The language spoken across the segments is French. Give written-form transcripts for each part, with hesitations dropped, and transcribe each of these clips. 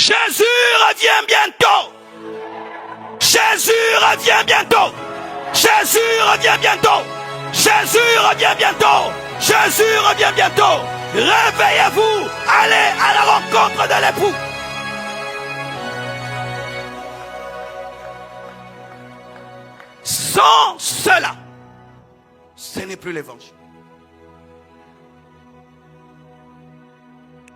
Jésus revient bientôt. Jésus revient bientôt. Jésus revient bientôt. Jésus revient bientôt. Jésus revient bientôt. Réveillez-vous. Allez à la rencontre de l'époux. Sans cela, ce n'est plus l'évangile.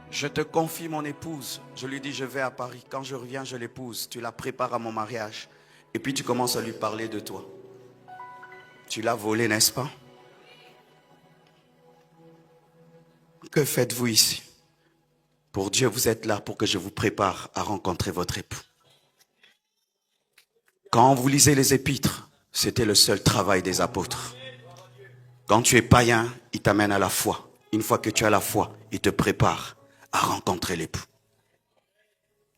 Je te confie mon épouse. Je lui dis, je vais à Paris. Quand je reviens, je l'épouse. Tu la prépares à mon mariage. Et puis tu commences à lui parler de toi. Tu l'as volée, n'est-ce pas? Que faites-vous ici? Pour Dieu, vous êtes là pour que je vous prépare à rencontrer votre époux. Quand vous lisez les épîtres, c'était le seul travail des apôtres. Quand tu es païen, il t'amène à la foi. Une fois que tu as la foi, il te prépare à rencontrer l'époux.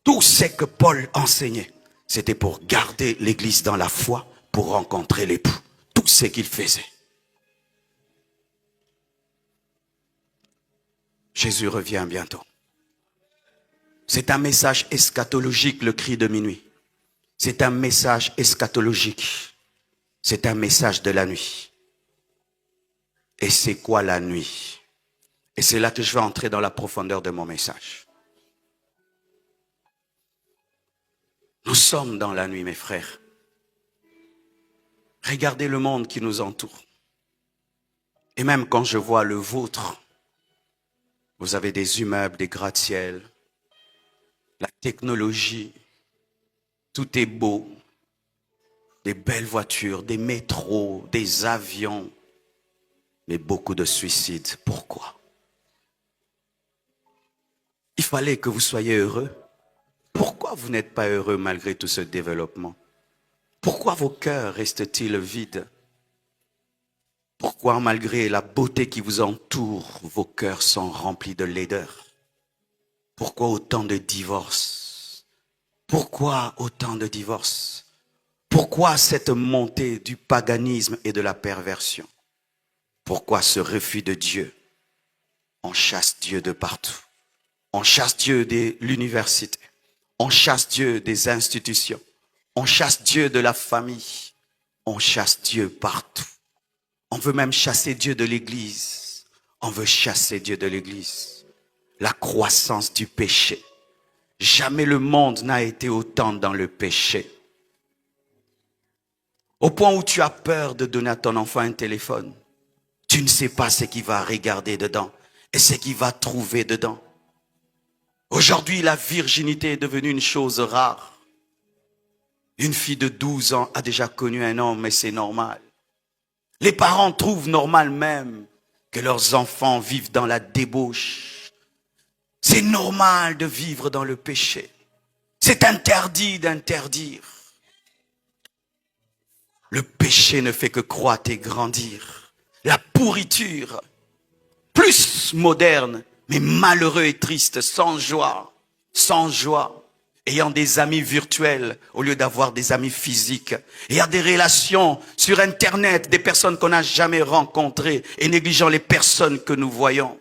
Tout ce que Paul enseignait, c'était pour garder l'église dans la foi, pour rencontrer l'époux. Tout ce qu'il faisait. Jésus revient bientôt. C'est un message eschatologique, le cri de minuit. C'est un message eschatologique. C'est un message de la nuit. Et c'est quoi la nuit? Et c'est là que je vais entrer dans la profondeur de mon message. Nous sommes dans la nuit, mes frères. Regardez le monde qui nous entoure. Et même quand je vois le vôtre, vous avez des immeubles, des gratte-ciel, la technologie, tout est beau, des belles voitures, des métros, des avions, mais beaucoup de suicides. Pourquoi? Il fallait que vous soyez heureux. Pourquoi vous n'êtes pas heureux malgré tout ce développement? Pourquoi vos cœurs restent-ils vides? Pourquoi malgré la beauté qui vous entoure, vos cœurs sont remplis de laideur? Pourquoi autant de divorces? Pourquoi autant de divorces? Pourquoi cette montée du paganisme et de la perversion? Pourquoi ce refus de Dieu? On chasse Dieu de partout. On chasse Dieu de l'université. On chasse Dieu des institutions. On chasse Dieu de la famille. On chasse Dieu partout. On veut même chasser Dieu de l'église. On veut chasser Dieu de l'église. La croissance du péché. Jamais le monde n'a été autant dans le péché. Au point où tu as peur de donner à ton enfant un téléphone. Tu ne sais pas ce qu'il va regarder dedans et ce qu'il va trouver dedans. Aujourd'hui, la virginité est devenue une chose rare. Une fille de 12 ans a déjà connu un homme, mais c'est normal. Les parents trouvent normal même que leurs enfants vivent dans la débauche. C'est normal de vivre dans le péché. C'est interdit d'interdire. Le péché ne fait que croître et grandir. La pourriture, plus moderne, mais malheureux et triste, sans joie, ayant des amis virtuels au lieu d'avoir des amis physiques, ayant des relations sur Internet, des personnes qu'on n'a jamais rencontrées et négligeant les personnes que nous voyons.